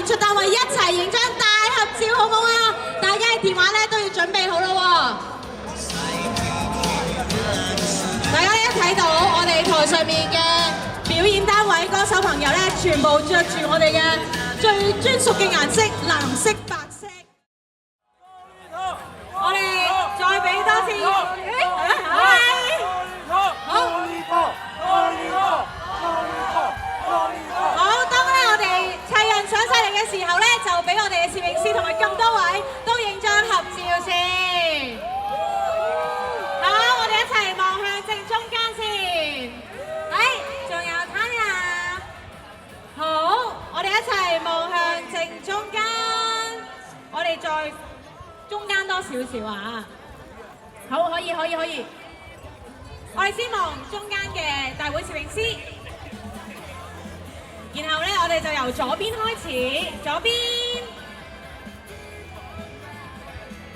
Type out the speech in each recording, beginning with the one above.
演出單位一齊影張大合照，好唔好啊？大家嘅電話咧都要準備好咯喎！大家一睇到我哋台上面嘅表演單位歌手朋友咧，全部着住我哋嘅最專屬嘅顏色藍色、白色。我哋再俾多次，好，當咧我哋齊人上晒嚟嘅時候咧，就俾我哋嘅攝影師同埋咁多位都影張合照先。好，我哋一齊望向正中間先。仲有Tanya。好，我哋一齊望向正中間。我哋再中間多少少啊！好，可以。我哋先望中間嘅大會攝影師。然後咧，我哋就由左邊開始，左邊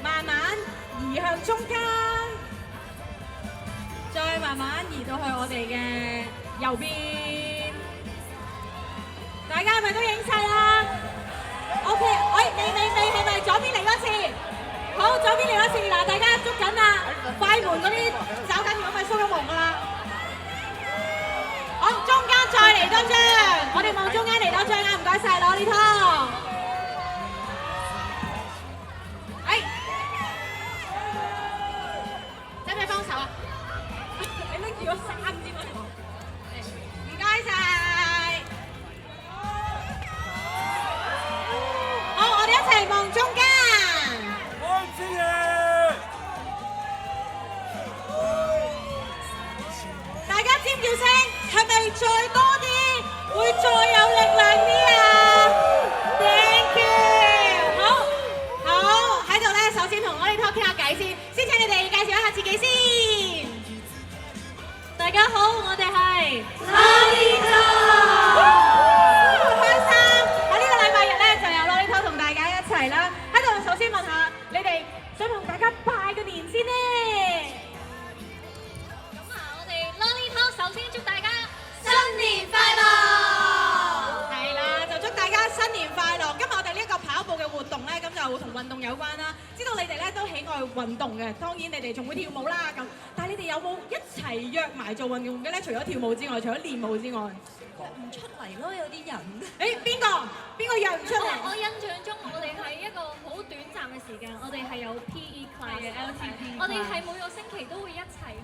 慢慢移向中間，再慢慢移到去我哋嘅右邊。大家係咪都影晒啦 ？OK， 你係咪左邊嚟多次？好，左邊嚟多次嗱，大家捉緊啦，快門嗰啲找緊，如果咪蘇咗蒙㗎啦。好，中間再嚟多張，我哋望中間嚟多張啊！唔該晒，攞呢套。使唔使幫手啊？你拎住個衫先喎。唔該晒。好，我哋一齊望中間。大家尖叫聲，係咪再多啲會再有力量啲啊 ？Thank you。好喺度咧，首先同Lolly Talk傾下偈先請你哋介紹一下自己先。大家好，我哋係Lolly Talk。好開心！喺呢個禮拜日咧，就有Lolly Talk同大家一齊啦。喺度首先問下你哋，想同大家拜個年先咧。首先祝大家新年快樂！係啦，就祝大家新年快樂。今日我哋呢一個跑步嘅活動咧，咁就同運動有關啦。知道你哋咧都喜愛運動嘅，當然你哋仲會跳舞啦咁。但係你哋有冇一齊約埋做運動嘅咧？除咗跳舞之外，除咗練舞之外，唔出嚟咯，有啲人。邊個約唔出嚟？我印象中，我哋係一個好短暫嘅時間，我哋係有 PE class 嘅 LTP， 我哋係每個星期都會一齊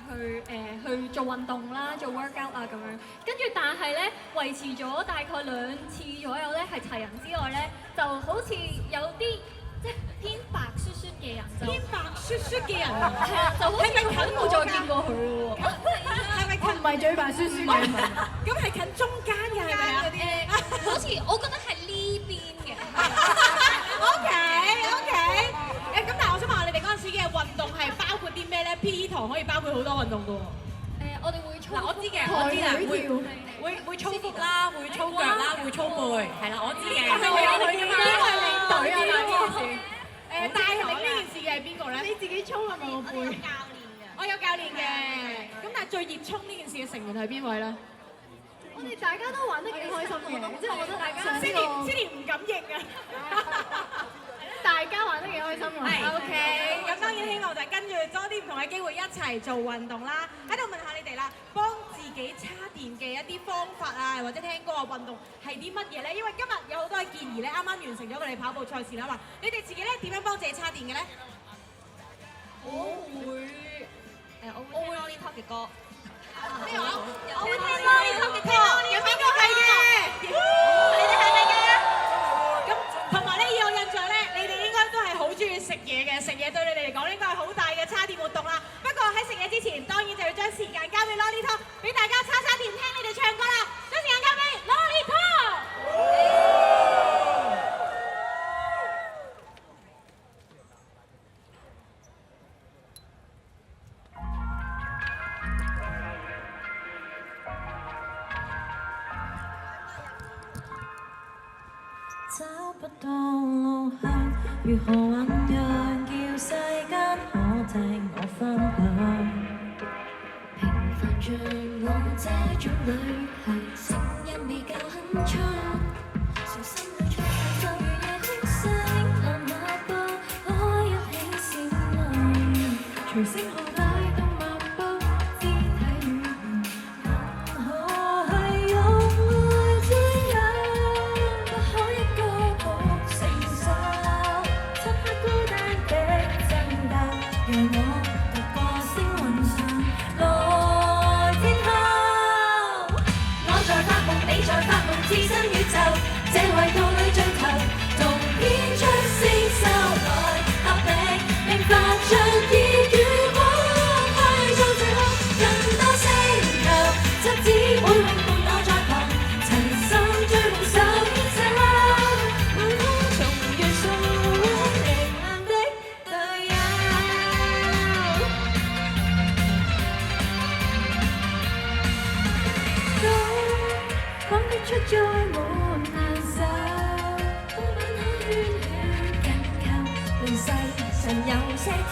去做運動啦，做 workout 啊咁樣。跟住但係咧維持咗大概2次左右咧係齊人之外咧，就好似有啲即係偏白雪雪嘅人就偏白雪雪嘅人啊，係啊，就好似冇再見過佢咯喎。係咪近？唔係最白雪雪嘅，咁係近中間嘅係咪啊？好似我覺得係呢邊嘅。OK。咁但係我想問下你哋嗰陣時嘅運動係包括啲咩咧 ？PE 堂可以包括好多運動㗎喎。我哋會操。嗱，我知啦，會操腹啦，會操腳啦，會操背，係啦，我知嘅。係我哋㗎嘛？呢個係領隊啊呢件事。帶領呢件事嘅係邊個咧？你自己操係咪我背？我有教練嘅。咁但係最熱衷呢件事嘅成員係邊位咧？我哋大家都玩得幾開心嘅，即係我覺得大家Cindy唔敢認啊！大家玩得幾開心喎。OK，咁當然希望就係跟住多啲唔同嘅機會一齊做運動啦。喺度問下你哋啦，幫自己叉電嘅一啲方法啊，或者聽歌嘅運動係啲乜嘢咧？因為今日有好多嘅建議咧，啱啱完成咗佢哋跑步賽事啦，話你哋自己咧點樣幫自己叉電嘅咧？我會聽 Lolly Talk 嘅歌。咩話？我會聽 Lolly Talk 嘅歌。有邊個係嘅？你哋係咪㗎？咁同埋咧，以我印象咧，你哋應該都係好中意食嘢嘅，食嘢對你哋嚟講應該係好大嘅叉電活動啦。不過喺食嘢之前，當然就要將時間交俾Lolly Talk，俾大家叉電，聽你哋唱歌啦。將時間交俾Lolly Talk。找不到路向，如何醖釀叫世間可聽我分享？平凡像我這種女孩，聲音未夠鏗鏘，從心裏出發分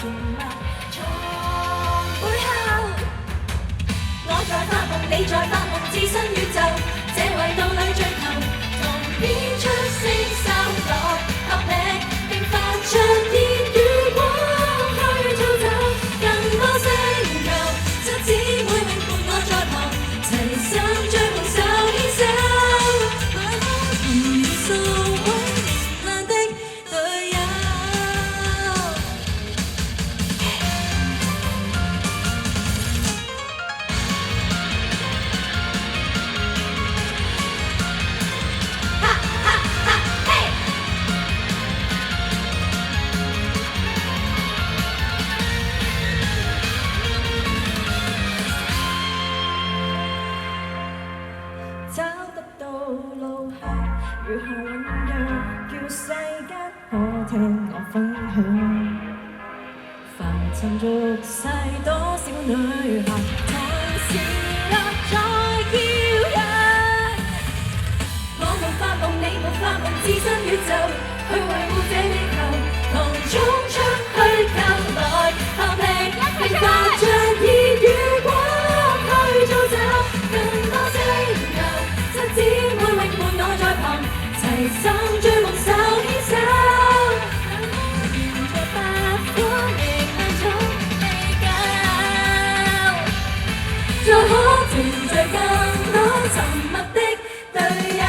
傳聞從背後。我在發夢，你在發夢，置身宇宙，這維度裏追求，同編出星宿來合力，並發出熱與光去造就更多星球，七姊妹永伴我在旁，齊心追夢手牽手，來看同年數溫暖的隊友。找得到路向，如何醖釀，叫世間可聽我分享。凡塵俗世，多少女孩，同時落在驕陽。我沒發夢，你沒發夢，置身宇宙，去維護這地球，同衝出去救來合力，並發着熱與光去造就更多星球。七姊妹永伴我在旁，齊心追夢手牽手，沿着八方逆向衝地球，再可團聚更多沉默的隊友。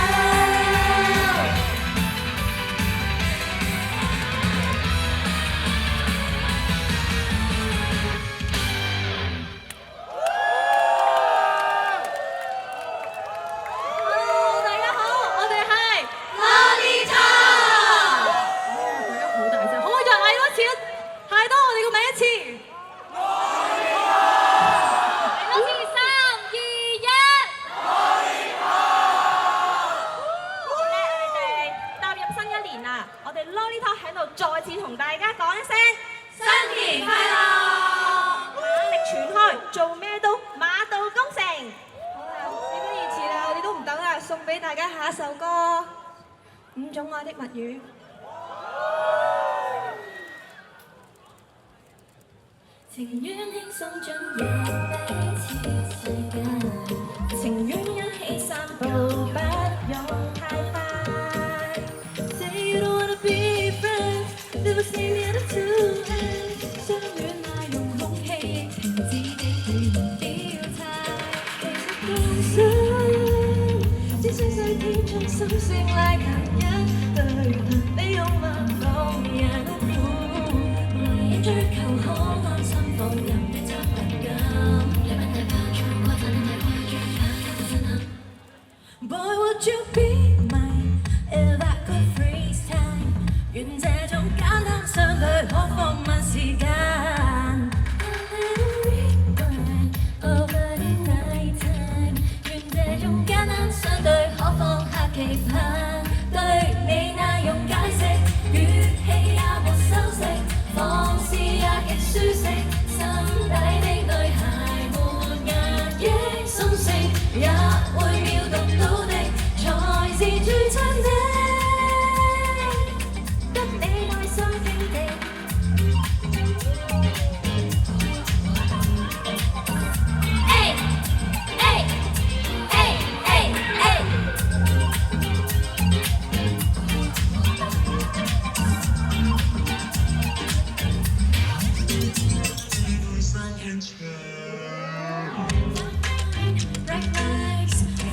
情願輕鬆進入彼此世界，情願一起散步，不用太快。Say you don't wanna be friends, never see me at two ends。相戀那用空氣停止的語言表態，其實更想只相信天將心聲拉近一對，你用萬方人無言追求可安心。放任的責任感，你問太怕錯過，但你太快轉眼就震撼。Boy, would you be mine if I could freeze time？ 願這種簡單相對可放慢時間。A little regret over the night time。 願這種簡單相對可放下期盼。對你那用解釋，語氣也沒修飾，放肆也極舒適。心底的女孩沒壓抑心聲，也會秒讀到的，才是最真的。得你內心傾聽。哎哎哎哎哎！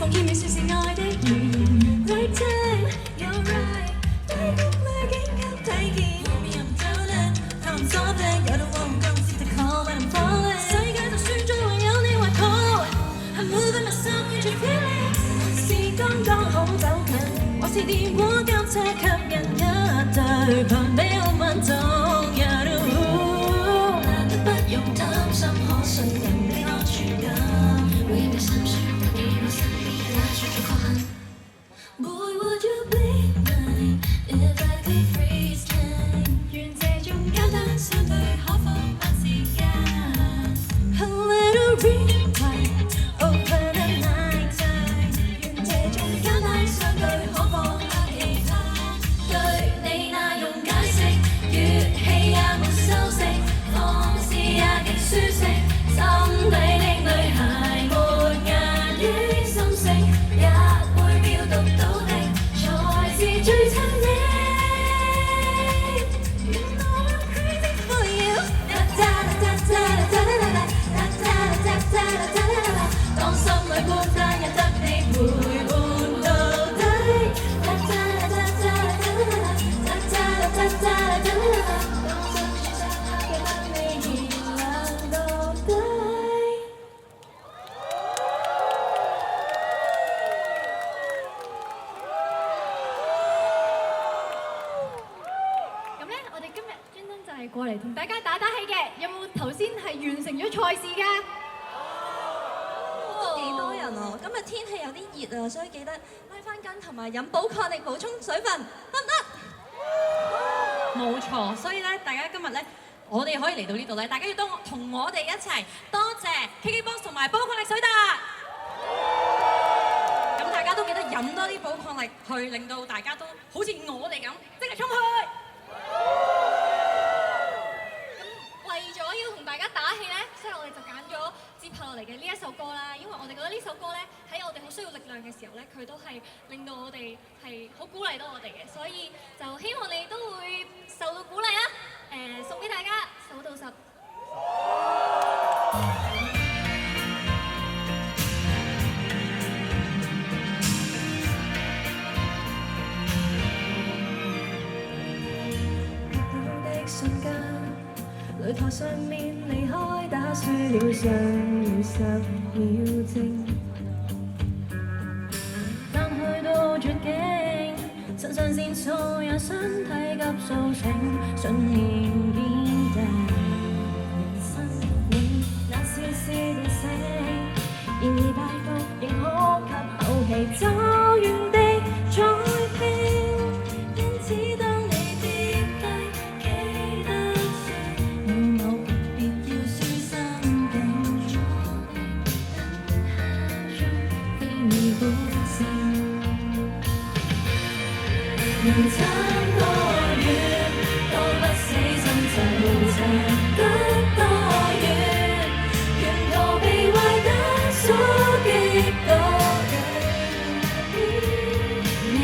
奉獻渺小是愛的語言 ，Right time you're right， 低谷裏緊急睇見 ，Me I'm drowning， I'm sobbing， 有到我唔夠接的 call when I'm falling， 世界就算再還有你懷抱 ，I'm moving myself can't you feel it？ 是剛剛好走近，或是電話交叉吸引一對，旁邊好穩重有到，難得不用擔心，可信任的安全感，每日嘅心酸。Boy, would you be mine if I could freeze time？ 願這種簡單相對可放慢時間。A little rewind over the night time。 願這種簡單相對可放下期盼。對你那用解釋。過嚟同大家打打氣嘅，有冇頭先係完成咗賽事㗎？都幾多人啊！今日天氣有啲熱啊，所以記得拉翻筋同埋飲寶礦力補充水分，得唔得？冇錯，所以咧，大家今日咧，我哋可以嚟到呢度咧，大家要同我哋一齊多謝 KKBOX 同埋寶礦力水達。咁大家都記得飲多啲寶礦力，去令到大家都好似我哋咁即刻衝去。為咗要同大家打氣咧，所以我哋就揀咗接下落嚟嘅呢一首歌啦。因為我哋覺得呢首歌咧，喺我哋好需要力量嘅時候咧，佢都係令到我哋係好鼓勵到我哋嘅，所以就希望你都會受到鼓勵啦。送俾大家數到10。瞬間，擂台上面離開，打輸了尚餘10秒正。但去到絕境，腎上腺素讓身體急甦醒，信念堅定。生命那絲絲電醒，然而敗北仍可給口氣，走遠的再拼。因此當你跌低，記得說要某別要輸心境，坐定等下中非你本性。能撐多遠，多不死心就撐得多遠。沿途被壞蛋所擊多遠，你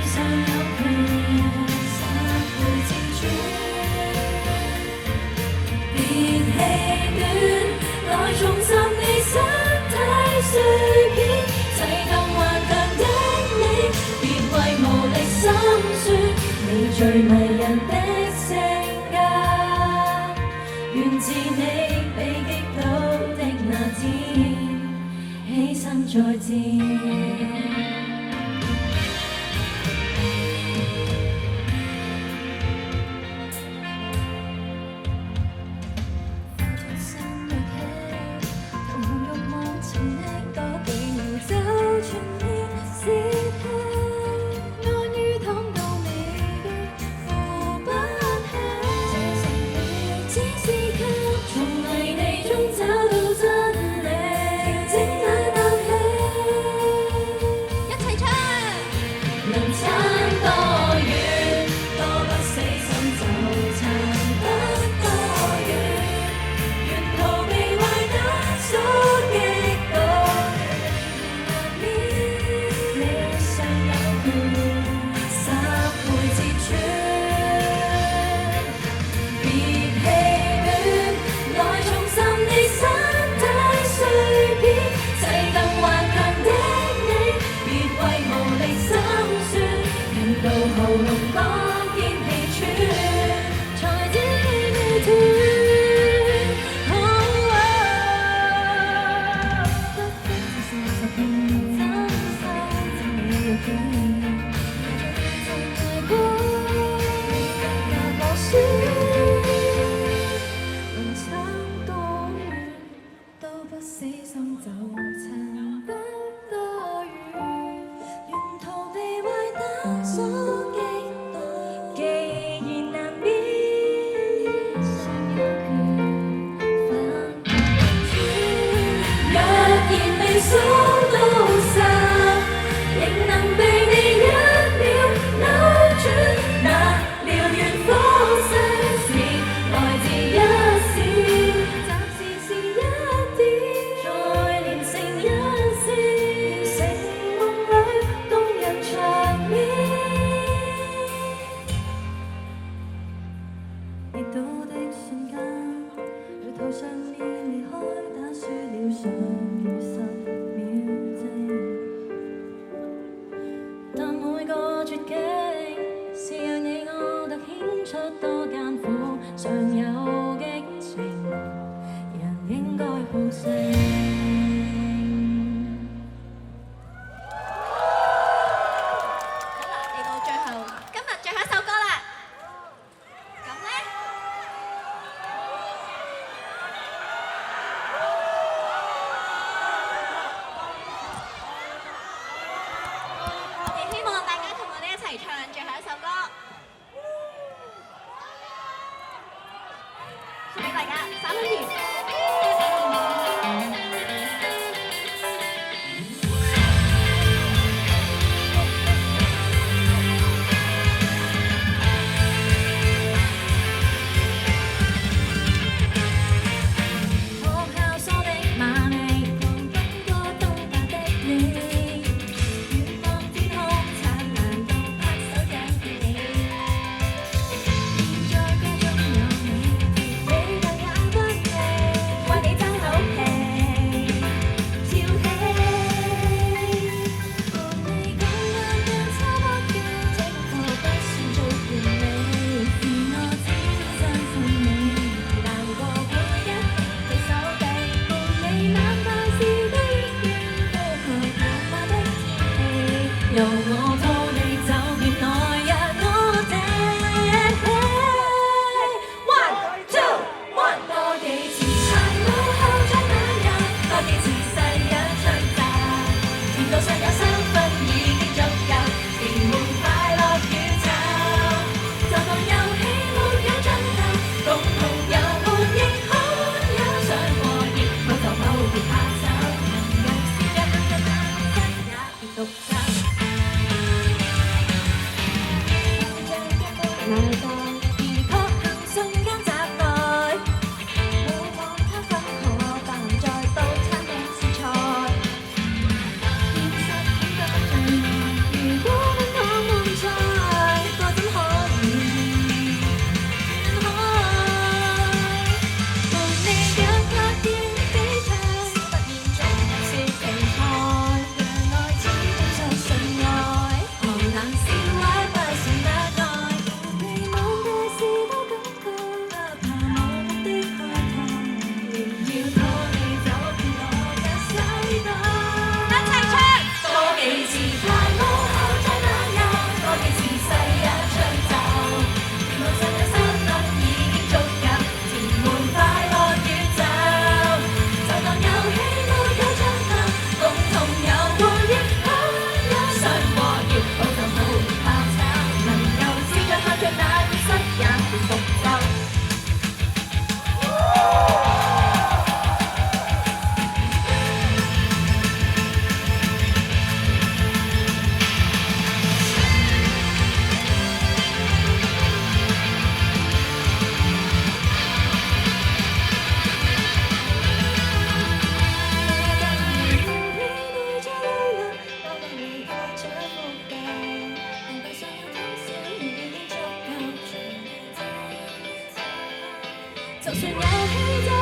尚有權撒回自尊。別氣短，來重拾你身體碎片，齊更頑強的你，別為無力心酸。你最迷人的性格，源自你被擊倒的那天，起身再戰。問題。學校梳的馬尾，狂奔過東北的你，遠望天空燦爛到拍手掌見你。現在歌中有你，你卻也不理，為你爭口氣，跳起。伴你講眼鏡差不多，這功課不算最完美，是我只相信你，難過會一起手臂，伴你晚飯時都遠遠飛去浪漫的天氣，由我抱你走遍來日我這戲。One two one，多幾次柴舞後再那日，多幾次世一唱集，甜到上有3分已經足夠，填滿快樂宇宙。就當遊戲沒有盡頭，共同遊玩亦可有上過熱，冇就冇別怕醜，能夠試着向着那一刻也別獨走。來到而確幸瞬間集內，冇望他分可扮在到餐廳試菜。現實顯得最愛，如果不可換菜，我怎可以分開？伴你腳踏電比賽，突然總是期待，讓愛始終相信愛，寒冷笑話不算得愛，你望大事都感覺，不怕無目的開拓，仍要拖你走遍我這世代。一齊唱！多幾次排舞後再那日，多幾次世一唱就，甜到上有3分已經足夠，填滿快樂宇宙。就當遊戲沒有盡頭，共同遊玩亦可有上過熱，冇就冇別怕醜，能夠試着向着那現實也別獨奏。就算遊戲。